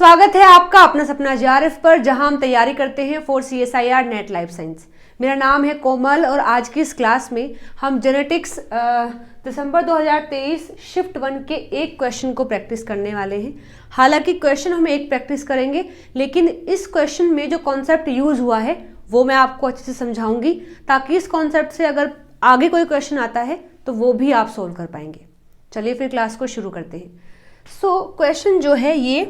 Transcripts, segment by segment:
स्वागत है आपका अपना सपना JRF पर, जहां हम तैयारी करते हैं for CSIR net life science. मेरा नाम है कोमल और आज की इस क्लास में हम जेनेटिक्स दिसंबर 2023 शिफ्ट 1 के एक क्वेश्चन को प्रैक्टिस करने वाले हैं। हालांकि क्वेश्चन हम एक प्रैक्टिस करेंगे, लेकिन इस क्वेश्चन में जो कॉन्सेप्ट यूज हुआ है वो मैं आपको अच्छे से समझाऊंगी, ताकि इस कॉन्सेप्ट से अगर आगे कोई क्वेश्चन आता है तो वो भी आप सोल्व कर पाएंगे। चलिए फिर क्लास को शुरू करते हैं। क्वेश्चन जो है ये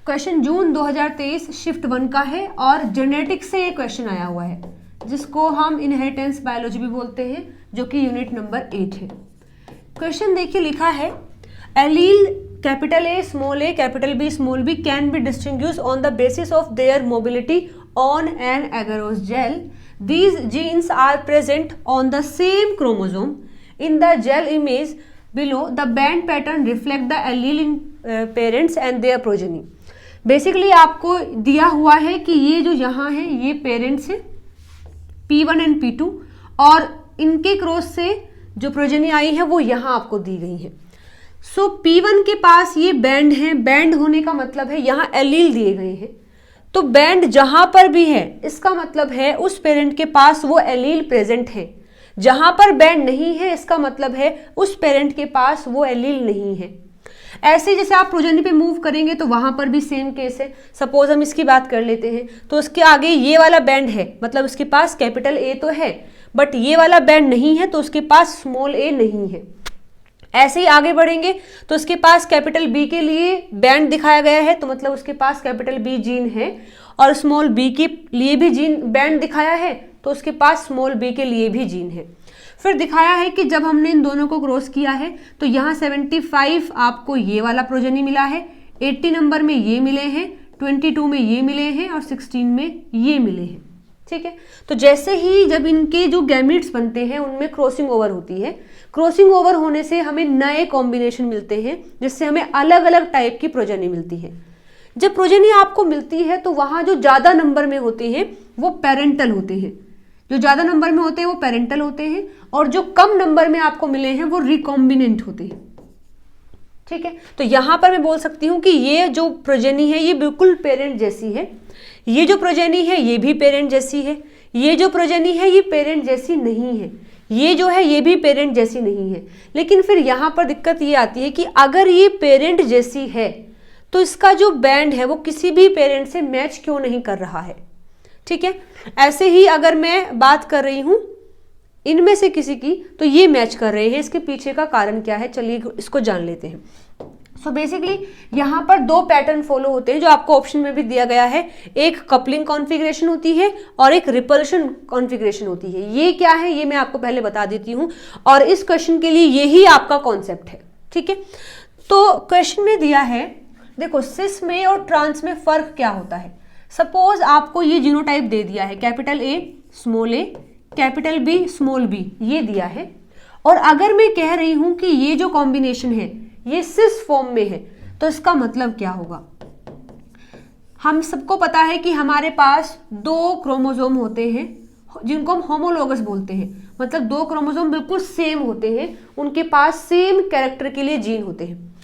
क्वेश्चन जून 2023 शिफ्ट 1 का है और जेनेटिक्स से ये क्वेश्चन आया हुआ है, जिसको हम इनहेरिटेंस बायोलॉजी भी बोलते हैं, जो कि यूनिट नंबर 8 है। क्वेश्चन देखिए, लिखा है allele capital A small a capital B small b can be distinguished on the basis of their mobility on an agarose gel. These genes are present on the same chromosome. In the gel image below, the band pattern reflect the allele in parents and their progeny. Basically आपको दिया हुआ है कि ये जो यहाँ है ये पेरेंट्स है P1 एंड P2, और इनके क्रॉस से जो प्रोजेनी आई है वो यहाँ आपको दी गई है। P1 के पास ये बैंड है, बैंड होने का मतलब है यहाँ एलील दिए गए हैं, तो बैंड जहां पर भी है इसका मतलब है उस पेरेंट के पास वो एलील प्रेजेंट है। जहां पर बैंड नहीं है इसका मतलब है उस पेरेंट के पास वो एलील नहीं है। ऐसे जैसे आप प्रोजेनी पे मूव करेंगे तो वहां पर भी सेम केस है। सपोज हम इसकी बात कर लेते हैं, तो उसके आगे ये वाला बैंड है, मतलब उसके पास कैपिटल A तो है, बट ये वाला बैंड नहीं है तो उसके पास स्मॉल a नहीं है। ऐसे ही आगे बढ़ेंगे तो उसके पास कैपिटल B के लिए बैंड दिखाया गया है, तो मतलब उसके पास कैपिटल B जीन है, और स्मॉल b के लिए भी जीन बैंड दिखाया है, तो उसके पास स्मॉल b के लिए भी जीन है। फिर दिखाया है कि जब हमने इन दोनों को क्रॉस किया है तो यहाँ 75 आपको ये वाला प्रोजेनी मिला है, 80 नंबर में ये मिले हैं, 22 में ये मिले हैं और 16 में ये मिले हैं। ठीक है, तो जैसे ही जब इनके जो गैमीट्स बनते हैं उनमें क्रॉसिंग ओवर होती है, क्रॉसिंग ओवर होने से हमें नए कॉम्बिनेशन मिलते हैं, जिससे हमें अलग अलग टाइप की प्रोजेनी मिलती है। जब प्रोजेनी आपको मिलती है तो वहां जो ज्यादा नंबर में होते हैं वो पेरेंटल होते हैं, जो ज्यादा नंबर में होते हैं वो पेरेंटल होते हैं, और जो कम नंबर में आपको मिले हैं वो रिकॉम्बिनेंट होते हैं। ठीक है, तो यहां पर मैं बोल सकती हूं कि ये जो प्रोजेनी है ये बिल्कुल पेरेंट जैसी है, ये जो प्रोजेनी है ये भी पेरेंट जैसी है, ये जो प्रोजेनी है ये पेरेंट जैसी नहीं है, ये जो है ये भी पेरेंट जैसी नहीं है। लेकिन फिर यहाँ पर दिक्कत ये आती है कि अगर ये पेरेंट जैसी है तो इसका जो बैंड है वो किसी भी पेरेंट से मैच क्यों नहीं कर रहा है। ठीक है, ऐसे ही अगर मैं बात कर रही हूं इनमें से किसी की, तो ये मैच कर रहे हैं। इसके पीछे का कारण क्या है, चलिए इसको जान लेते हैं। बेसिकली यहाँ पर दो पैटर्न फॉलो होते हैं जो आपको ऑप्शन में भी दिया गया है। एक कपलिंग कॉन्फ़िगरेशन होती है और एक रिपल्शन कॉन्फ़िगरेशन होती है। ये क्या है ये मैं आपको पहले बता देती हूँ, और इस क्वेश्चन के लिए यही आपका कॉन्सेप्ट है। ठीक है, तो क्वेश्चन में दिया है, देखो सिस में और ट्रांस में फर्क क्या होता है। सपोज आपको ये जीनोटाइप दे दिया है, capital A small a capital B small b, ये दिया है, और अगर मैं कह रही हूं कि ये जो कॉम्बिनेशन है ये सिस फॉर्म में है, तो इसका मतलब क्या होगा। हम सबको पता है कि हमारे पास दो क्रोमोसोम होते हैं जिनको हम होमोलोगस बोलते हैं, मतलब दो क्रोमोसोम बिल्कुल सेम होते हैं, उनके पास सेम कैरेक्टर के लिए जीन होते हैं।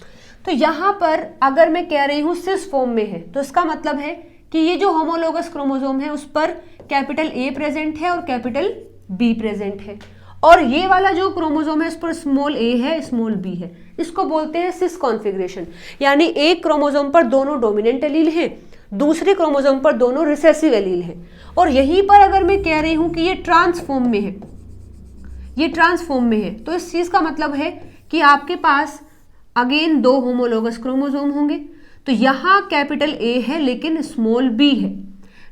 तो यहाँ पर अगर मैं कह रही हूँ सिस फॉर्म में है, तो इसका मतलब है कि ये जो होमोलोगस क्रोमोसोम है उस पर कैपिटल A प्रेजेंट है और कैपिटल B प्रेजेंट है, और ये वाला जो क्रोमोसोम है उस पर स्मॉल a है स्मॉल b है। इसको बोलते हैं सिस कॉन्फ़िगरेशन, यानी एक क्रोमोसोम पर दोनों डोमिनेंट एलील हैं, दूसरे क्रोमोसोम पर दोनों रिसेसिव एलील हैं। और यहीं पर अगर मैं कह रही हूं कि ये ट्रांसफॉर्म में है, ये ट्रांसफॉर्म में है, तो इस चीज का मतलब है कि आपके पास अगेन दो होमोलोगस क्रोमोसोम होंगे। तो यहाँ कैपिटल A है लेकिन स्मॉल b है,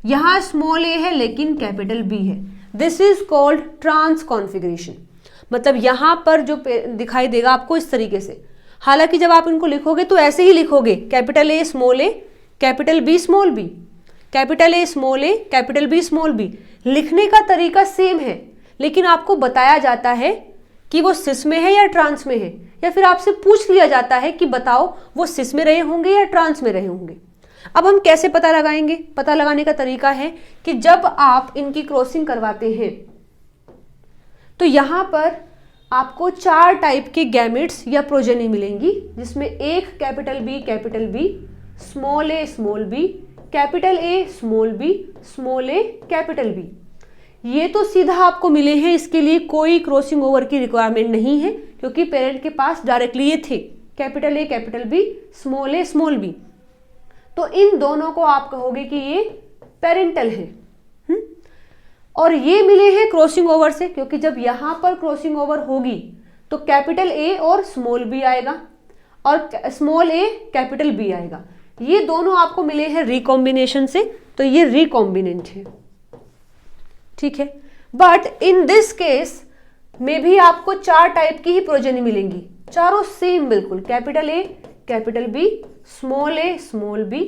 यहाँ स्मॉल a है लेकिन कैपिटल B है। This is called trans configuration. मतलब यहाँ पर जो दिखाई देगा आपको इस तरीके से, हालांकि जब आप इनको लिखोगे तो ऐसे ही लिखोगे, capital A small a capital B small b, capital A small a capital B small b। लिखने का तरीका सेम है, लेकिन आपको बताया जाता है कि वो सिस में है या ट्रांस में है, या फिर आपसे पूछ लिया जाता है कि बताओ वो सिस में रहे होंगे या ट्रांस में रहे होंगे। अब हम कैसे पता लगाएंगे, पता लगाने का तरीका है कि जब आप इनकी क्रॉसिंग करवाते हैं तो यहाँ पर आपको 4 टाइप के गैमेट्स या प्रोजेनी मिलेंगी, जिसमें एक capital B small A small B, capital A small B, small A capital B. ये तो सीधा आपको मिले हैं, इसके लिए कोई क्रॉसिंग ओवर की रिक्वायरमेंट नहीं है क्योंकि पेरेंट के पास डायरेक्टली ये थे, capital A capital B, small A small B. तो इन दोनों को आप कहोगे कि ये पेरेंटल है। और ये मिले हैं क्रॉसिंग ओवर से, क्योंकि जब यहां पर क्रॉसिंग ओवर होगी तो कैपिटल ए और स्मॉल बी आएगा और स्मॉल ए कैपिटल बी आएगा। ये दोनों आपको मिले हैं रिकॉम्बिनेशन से, तो ये रिकॉम्बिनेंट है, ठीक है। बट इन दिस केस में भी आपको 4 टाइप की ही प्रोजेनी मिलेंगी, चारों सेम बिल्कुल, capital A capital B, small A small B,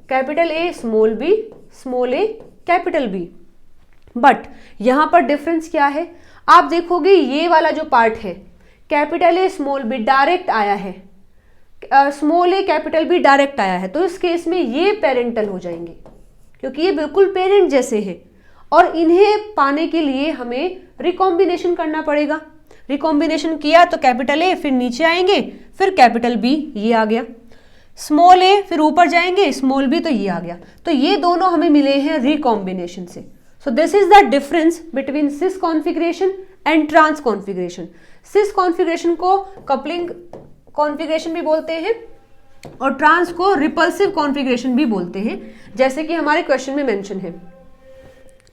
capital A small B, small A capital B. But यहां पर डिफरेंस क्या है, आप देखोगे ये वाला जो पार्ट है, capital A small B direct आया है, small A capital B direct आया है, तो इस केस में ये पेरेंटल हो जाएंगे क्योंकि ये बिल्कुल पेरेंट जैसे हैं और इन्हें पाने के लिए हमें रिकॉम्बिनेशन करना पड़ेगा। रिकॉम्बिनेशन किया तो कैपिटल ए फिर नीचे आएंगे, फिर कैपिटल बी, ये आ गया, स्मॉल ए फिर ऊपर जाएंगे, स्मॉल बी, तो ये आ गया। तो ये दोनों हमें मिले हैं रिकॉम्बिनेशन से। So this is the difference between cis configuration and trans configuration. Cis configuration को कपलिंग कॉन्फ़िगरेशन भी बोलते हैं और ट्रांस को रिपल्सिव कॉन्फ़िगरेशन भी बोलते हैं, जैसे कि हमारे क्वेश्चन में मेंशन है।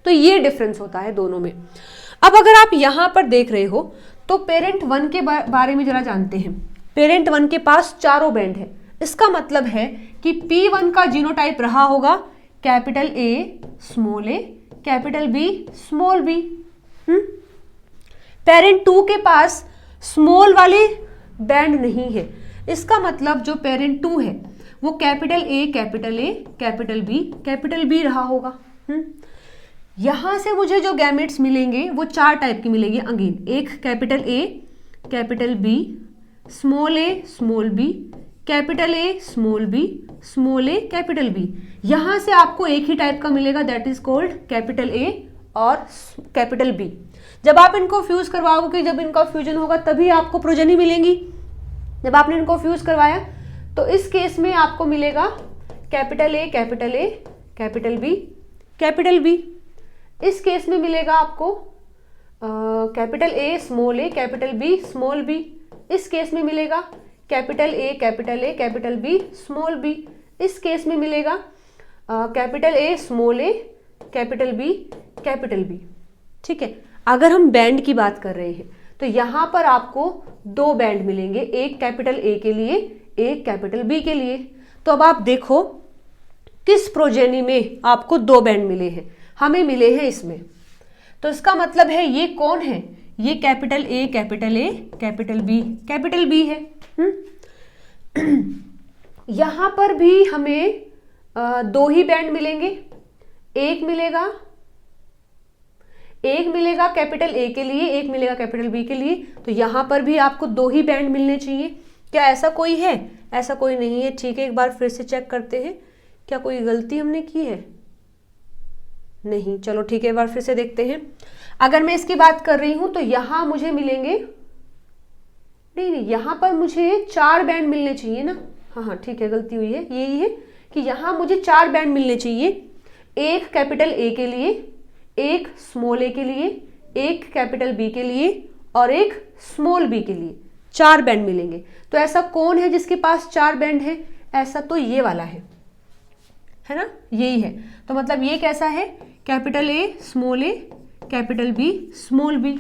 तो ये डिफरेंस होता है दोनों में। अब अगर आप यहां पर देख रहे हो तो पेरेंट 1 के बारे में जरा जानते हैं। पेरेंट 1 के पास चारों बैंड है, इसका मतलब है कि P1 का जीनोटाइप रहा होगा capital A small A, capital B small B. Parent 2 के पास स्मॉल वाले बैंड नहीं है, इसका मतलब जो पेरेंट 2 है वो कैपिटल ए कैपिटल बी रहा होगा। यहां से मुझे जो गैमेट्स मिलेंगे वो 4 टाइप के मिलेंगे अगेन, एक capital A capital B, small A small B, capital A small A capital B. यहां से आपको एक ही टाइप का मिलेगा, that is called capital A और कैपिटल बी। जब आप इनको फ्यूज करवाओगे, जब इनका फ्यूजन होगा तभी आपको प्रोजेनी मिलेंगी। जब आपने इनको फ्यूज करवाया तो इस केस में आपको मिलेगा कैपिटल ए कैपिटल बी। इस केस में मिलेगा आपको capital A capital B small B. इस केस में मिलेगा capital A capital B small B. इस केस में मिलेगा कैपिटल ए कैपिटल बी। ठीक है। अगर हम बैंड की बात कर रहे हैं तो यहां पर आपको 2 बैंड मिलेंगे, एक कैपिटल ए के लिए, एक कैपिटल बी के लिए। तो अब आप देखो किस प्रोजेनी में आपको 2 बैंड मिले हैं, हमें मिले हैं इसमें। तो इसका मतलब है ये कौन है, ये कैपिटल ए कैपिटल बी है। यहां पर भी हमें 2 ही बैंड मिलेंगे, एक मिलेगा कैपिटल ए के लिए, एक मिलेगा कैपिटल बी के लिए। तो यहां पर भी आपको 2 ही बैंड मिलने चाहिए। क्या ऐसा कोई है? ऐसा कोई नहीं है। ठीक है, एक बार फिर से चेक करते हैं, क्या कोई गलती हमने की है? नहीं। चलो ठीक है, एक बार फिर से देखते हैं। अगर मैं इसकी बात कर रही हूं तो यहां मुझे मिलेंगे, नहीं, यहां पर मुझे 4 बैंड मिलने चाहिए ना। हाँ ठीक है, गलती हुई है। यही है कि यहां मुझे 4 बैंड मिलने चाहिए, एक कैपिटल ए के लिए, एक स्मॉल ए के लिए, एक कैपिटल बी के लिए और एक स्मॉल बी के लिए। 4 बैंड मिलेंगे। तो ऐसा कौन है जिसके पास 4 बैंड है? ऐसा तो ये वाला है ना, यही है। तो मतलब ये कैसा है, capital A capital B small B.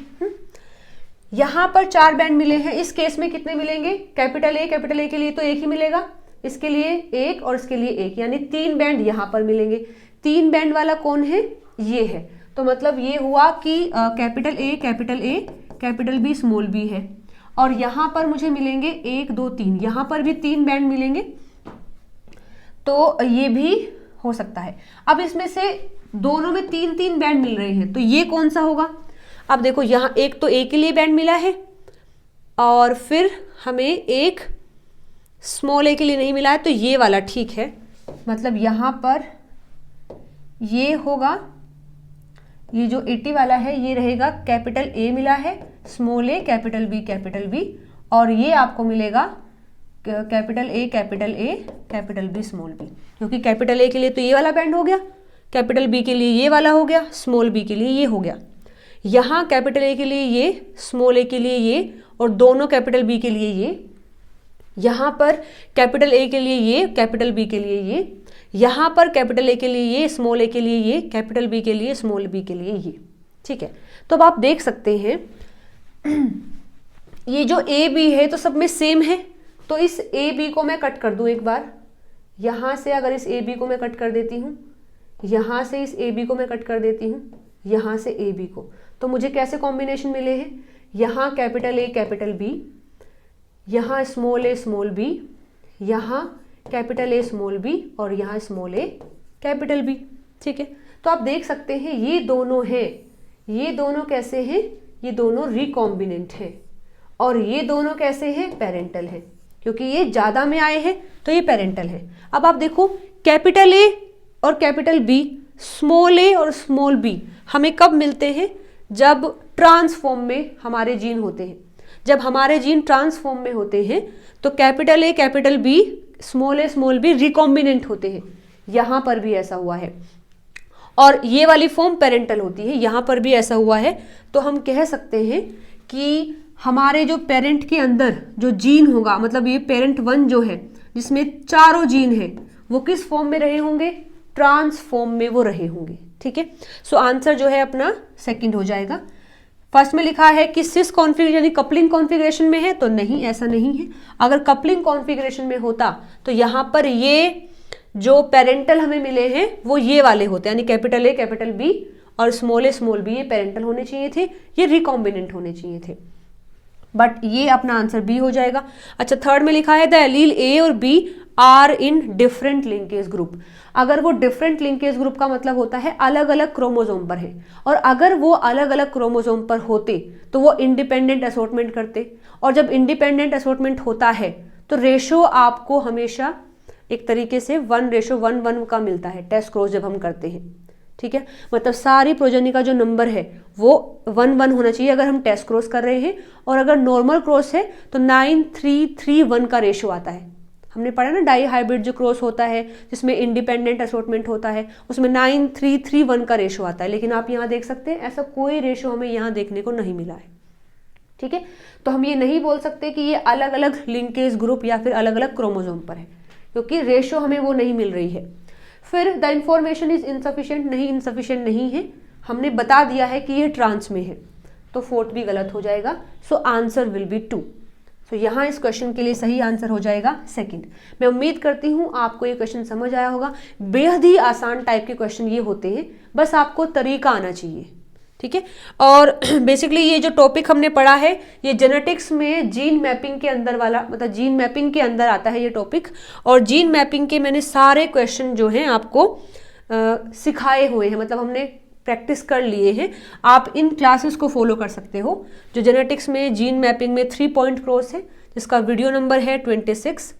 यहां पर 4 बैंड मिले हैं। इस केस में कितने मिलेंगे? कैपिटल ए के लिए तो एक ही मिलेगा, इसके लिए एक और इसके लिए एक, यानी 3 बैंड यहां पर मिलेंगे। 3 बैंड वाला कौन है? ये है। तो मतलब ये हुआ कि capital A capital B small B है। और यहां पर मुझे मिलेंगे 1 2 3, यहां पर भी 3 बैंड मिलेंगे। तो ये भी हो सकता है। अब इसमें से दोनों में 3 बैंड मिल रहे हैं, तो ये कौन सा होगा? अब देखो, यहां एक तो ए के लिए बैंड मिला है और फिर हमें एक स्मॉल ए के लिए नहीं मिला है, तो ये वाला ठीक है। मतलब यहां पर ये होगा, ये जो 80 वाला है ये रहेगा कैपिटल ए मिला है, स्मॉल ए कैपिटल बी और ये आपको मिलेगा capital A capital B small B, क्योंकि कैपिटल ए के लिए तो ये वाला बैंड हो गया, कैपिटल बी के लिए ये वाला हो गया, स्मॉल बी के लिए ये हो गया। यहाँ कैपिटल ए के लिए ये, स्मॉल ए के लिए ये, और दोनों कैपिटल बी के लिए ये। यहाँ पर कैपिटल ए के लिए ये, कैपिटल बी के लिए ये। यहाँ पर कैपिटल ए के लिए ये, स्मॉल ए के लिए ये, कैपिटल बी के लिए, स्मॉल बी के लिए ये। ठीक है, तो अब आप देख सकते हैं ये जो ए बी है तो सब में सेम है, तो इस ए बी को मैं कट कर दूं एक बार। यहाँ से अगर इस ए बी को मैं कट कर देती हूँ, यहाँ से इस ए बी को मैं कट कर देती हूँ, यहाँ से ए बी को, तो मुझे कैसे कॉम्बिनेशन मिले हैं, यहाँ कैपिटल ए कैपिटल बी, यहाँ स्मॉल ए स्मॉल बी, यहाँ कैपिटल ए स्मॉल बी, और यहाँ स्मॉल ए कैपिटल बी। ठीक है, तो आप देख सकते हैं ये दोनों हैं, ये दोनों कैसे हैं, ये दोनों रिकॉम्बिनेंट हैं, और ये दोनों कैसे हैं, पेरेंटल हैं, क्योंकि ये ज़्यादा में आए हैं तो ये पेरेंटल है। अब आप देखो कैपिटल ए और कैपिटल बी, स्मॉल ए और स्मॉल बी हमें कब मिलते हैं, जब ट्रांसफॉर्म में हमारे जीन होते हैं। जब हमारे जीन ट्रांसफॉर्म में होते हैं तो capital A capital B, small A small B recombinant होते हैं। यहाँ पर भी ऐसा हुआ है, और ये वाली फॉर्म पेरेंटल होती है, यहाँ पर भी ऐसा हुआ है। तो हम कह सकते हैं कि हमारे जो पेरेंट के अंदर जो जीन होगा, मतलब ये पेरेंट 1 जो है जिसमें चारों जीन है, वो किस फॉर्म में रहे होंगे, ट्रांसफॉर्म में वो रहे होंगे। ठीक है, सो आंसर जो है अपना सेकंड हो जाएगा। फर्स्ट में लिखा है कि सिस कॉन्फ़िगरेशन यानी कपलिंग कॉन्फ़िगरेशन में है, तो नहीं, ऐसा नहीं है। अगर कपलिंग कॉन्फ़िगरेशन में होता तो यहाँ पर ये जो पेरेंटल हमें मिले हैं वो ये वाले होते, यानी कैपिटल ए कैपिटल बी और स्मॉल ए स्मॉल बी, ये पेरेंटल होने चाहिए थे, ये रिकॉम्बिनेंट होने चाहिए थे, बट ये अपना आंसर बी हो जाएगा। अच्छा, थर्ड में लिखा है द एलील ए और B are in different linkage group. अगर वो डिफरेंट लिंकेज ग्रुप का मतलब होता है अलग अलग क्रोमोसोम पर है, और अगर वो अलग अलग क्रोमोसोम पर होते तो वो इंडिपेंडेंट असॉर्टमेंट करते, और जब इंडिपेंडेंट असॉर्टमेंट होता है तो रेशो आपको हमेशा एक तरीके से 1:1:1 का मिलता है टेस्ट क्रॉस जब हम करते हैं। ठीक है, मतलब सारी प्रोजनी का जो नंबर है वो 1:1 होना चाहिए अगर हम टेस्ट क्रॉस कर रहे हैं, और अगर नॉर्मल क्रॉस है तो 9:3:1 का रेशो आता है। हमने पढ़ा ना, डाई हाइब्रिड जो क्रॉस होता है जिसमें इंडिपेंडेंट असॉर्टमेंट होता है उसमें 9:3:1 का रेशो आता है, लेकिन आप यहाँ देख सकते हैं ऐसा कोई रेशो हमें यहाँ देखने को नहीं मिला है। ठीक है, तो हम ये नहीं बोल सकते कि ये अलग अलग लिंकेज ग्रुप या फिर अलग अलग क्रोमोसोम पर है, क्योंकि रेशो हमें वो नहीं मिल रही है। फिर द इंफॉर्मेशन इज इनसफिशिएंट, नहीं, इनसफिशिएंट नहीं है, हमने बता दिया है कि ये ट्रांस में है, तो फोर्थ भी गलत हो जाएगा। So answer will be 2। सो यहाँ इस क्वेश्चन के लिए सही आंसर हो जाएगा सेकंड। मैं उम्मीद करती हूँ आपको ये क्वेश्चन समझ आया होगा। बेहद ही आसान टाइप के क्वेश्चन ये होते हैं, बस आपको तरीका आना चाहिए। ठीक है, और बेसिकली ये जो टॉपिक हमने पढ़ा है ये जेनेटिक्स में जीन मैपिंग के अंदर वाला, मतलब जीन मैपिंग के अंदर आता है ये टॉपिक, और जीन मैपिंग के मैंने सारे क्वेश्चन जो हैं आपको सिखाए हुए हैं, मतलब हमने प्रैक्टिस कर लिए हैं। आप इन क्लासेस को फॉलो कर सकते हो। जो जेनेटिक्स में जीन मैपिंग में 3 पॉइंट क्रॉस है, जिसका वीडियो नंबर है 26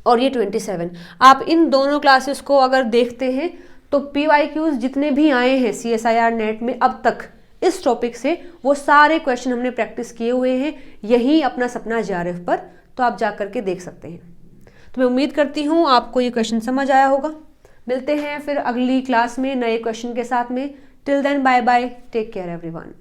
और ये 27, आप इन दोनों क्लासेस को अगर देखते हैं तो PYQs जितने भी आए हैं CSIR नेट में अब तक इस टॉपिक से, वो सारे क्वेश्चन हमने प्रैक्टिस किए हुए हैं यही अपना सपना JRF पर, तो आप जा करके देख सकते हैं। तो मैं उम्मीद करती हूँ आपको ये क्वेश्चन समझ आया होगा। मिलते हैं फिर अगली क्लास में नए क्वेश्चन के साथ में। Till then bye bye, take care everyone.